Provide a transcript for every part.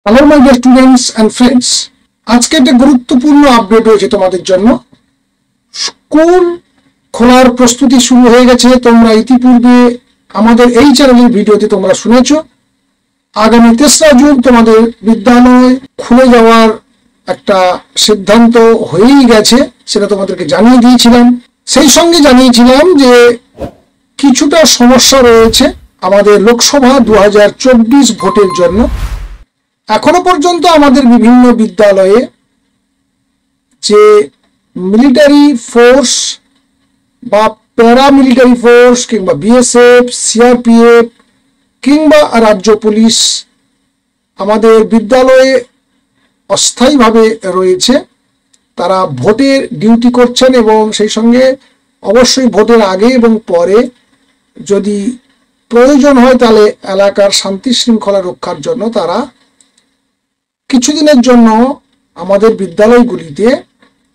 Hello my dear students and friends, আজকে একটা গুরুত্বপূর্ণ আপডেট রয়েছে তোমাদের জন্য। স্কুল খোলার প্রস্তুতি শুরু হয়ে গেছে। তোমরা ইতিপূর্বে আমাদের এই চ্যানেলের ভিডিওতে তোমরা শুনেছো আগামী 3রা জুন তোমাদের বিদ্যালয় খুলে যাওয়ার একটা সিদ্ধান্ত হয়েই গেছে, সেটা তোমাদেরকে জানিয়ে দিয়েছিলাম। সেই সঙ্গে জানিয়েছিলাম যে কিছুটা সমস্যা রয়েছে আমাদের লোকসভা 2024 ভোটের জন্য। এখনো পর্যন্ত আমাদের বিভিন্ন বিদ্যালয়ে যে মিলিটারি ফোর্স বা প্যারামিলিটারি ফোর্স কিংবা বিএসএফ, সিআরপিএফ কিংবা রাজ্য পুলিশ আমাদের বিদ্যালয়ে অস্থায়ীভাবে রয়েছে। তারা ভোটের ডিউটি করছেন এবং সেই সঙ্গে অবশ্যই ভোটের আগে এবং পরে যদি প্রয়োজন হয় তাহলে এলাকার শান্তি শৃঙ্খলা রক্ষার জন্য তারা কিছুদিনের জন্য আমাদের বিদ্যালয়গুলিতে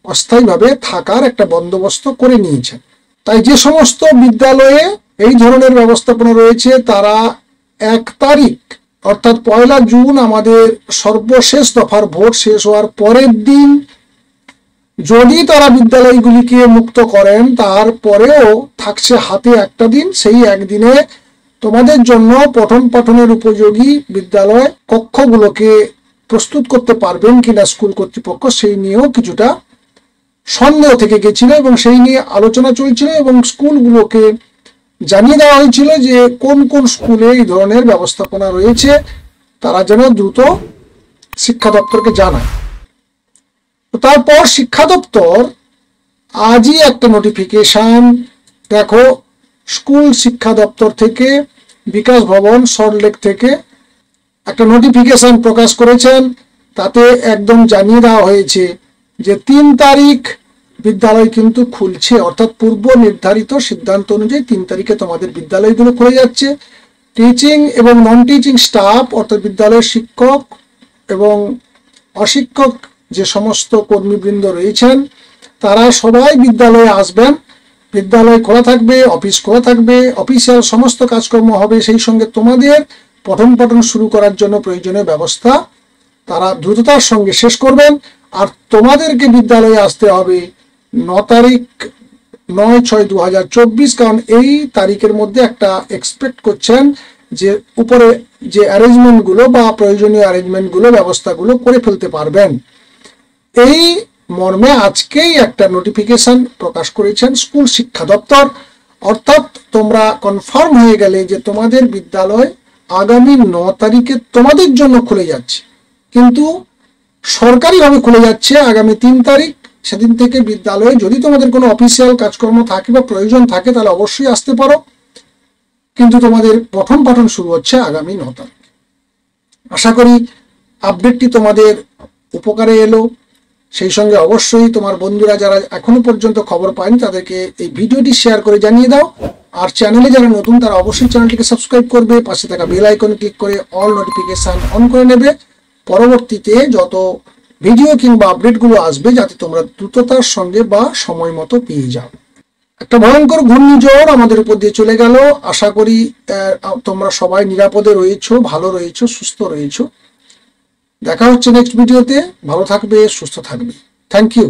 অস্থায়ীভাবে থাকার একটা বন্দোবস্ত করে নিয়েছেন। তাই যে সমস্ত বিদ্যালয়ে এই ধরনের ব্যবস্থাপনা রয়েছে তারা 1 তারিখ অর্থাৎ 1 জুন আমাদের সর্বশেষ দফার ভোট শেষ হওয়ার পরের দিন যদি তারা বিদ্যালয়গুলিকে মুক্ত করেন, তারপরেও থাকছে হাতে একটা দিন। সেই একদিনে তোমাদের জন্য পঠন পাঠনের উপযোগী বিদ্যালয় কক্ষগুলোকে প্রস্তুত করতে পারবেন কিনা স্কুল কর্তৃপক্ষ, সেই নিয়েও কিছুটা সন্দেহ থেকে গেছিল এবং সেই নিয়ে আলোচনা চলছিল এবং স্কুলগুলোকে জানিয়ে দেওয়া হয়েছিল যে কোন কোন স্কুলে এই ধরনের ব্যবস্থাপনা রয়েছে তারা যেন দ্রুত শিক্ষা দপ্তরকে জানায়। তারপর শিক্ষা দপ্তর আজই একটা নোটিফিকেশন, দেখো স্কুল শিক্ষা দপ্তর থেকে বিকাশ ভবন সল্টলেক থেকে একটা নোটিফিকেশন প্রকাশ করেছেন। তাতে একদম জানিয়ে দেওয়া হয়েছে যে 3 তারিখ বিদ্যালয় কিন্তু খুলছে, অর্থাৎ পূর্ব নির্ধারিত সিদ্ধান্ত অনুযায়ী 3 তারিখে তোমাদের বিদ্যালয়গুলো খুলে যাচ্ছে। টিচিং এবং নন টিচিং স্টাফ অর্থাৎ বিদ্যালয়ের শিক্ষক এবং অশিক্ষক যে সমস্ত কর্মীবৃন্দ রয়েছেন তারা সবাই বিদ্যালয়ে আসবেন। বিদ্যালয় খোলা থাকবে, অফিস খোলা থাকবে, অফিসিয়াল সমস্ত কাজকর্ম হবে। সেই সঙ্গে তোমাদের পঠন পাঠন শুরু করার জন্য প্রয়োজনীয় ব্যবস্থা তারা দ্রুততার সঙ্গে শেষ করবেন। আর তোমাদেরকে বিদ্যালয়ে আসতে হবে 9 তারিখ 9/6/2024, কারণ এই তারিখের মধ্যে একটা এক্সপেক্ট করছেন যে উপরে যে অ্যারেঞ্জমেন্টগুলো বা প্রয়োজনীয় অ্যারেঞ্জমেন্টগুলো ব্যবস্থাগুলো করে ফেলতে পারবেন। এই মর্মে আজকেই একটা নোটিফিকেশন প্রকাশ করেছেন স্কুল শিক্ষা দপ্তর। অর্থাৎ তোমরা কনফার্ম হয়ে গেলে যে তোমাদের বিদ্যালয় আগামী 9 তারিখে তোমাদের জন্য খুলে যাচ্ছে, কিন্তু সরকারিভাবে খুলে যাচ্ছে আগামী 3 তারিখ। সেদিন থেকে বিদ্যালয়ে যদি তোমাদের কোনো অফিসিয়াল কাজকর্ম থাকে বা প্রয়োজন থাকে তাহলে অবশ্যই আসতে পারো, কিন্তু তোমাদের পঠন পাঠন শুরু হচ্ছে আগামী 9 তারিখ। আশা করি আপডেটটি তোমাদের উপকারে এলো। সেই সঙ্গে অবশ্যই তোমার বন্ধুরা যারা এখনো পর্যন্ত খবর পায়নি তাদেরকে এই ভিডিওটি শেয়ার করে জানিয়ে দাও। আর চ্যানেলে যারা নতুন তারা অবশ্যই চ্যানেলটিকে সাবস্ক্রাইব করবে, পাশে থাকা বেল আইকনে ক্লিক করে অল নোটিফিকেশন অন করে নেবে। পরবর্তীতে যত ভিডিও কিংবা আপডেটগুলো আসবে যাতে তোমরা দ্রুততার সঙ্গে বা সময় মতো পেয়ে যাও। একটা ভয়ঙ্কর ঘূর্ণিঝড় আমাদের উপর দিয়ে চলে গেল। আশা করি তোমরা সবাই নিরাপদে রয়েছো, ভালো রয়েছো, সুস্থ রয়েছো। দেখা হচ্ছে নেক্সট ভিডিওতে। ভালো থাকবে, সুস্থ থাকবে। Thank you.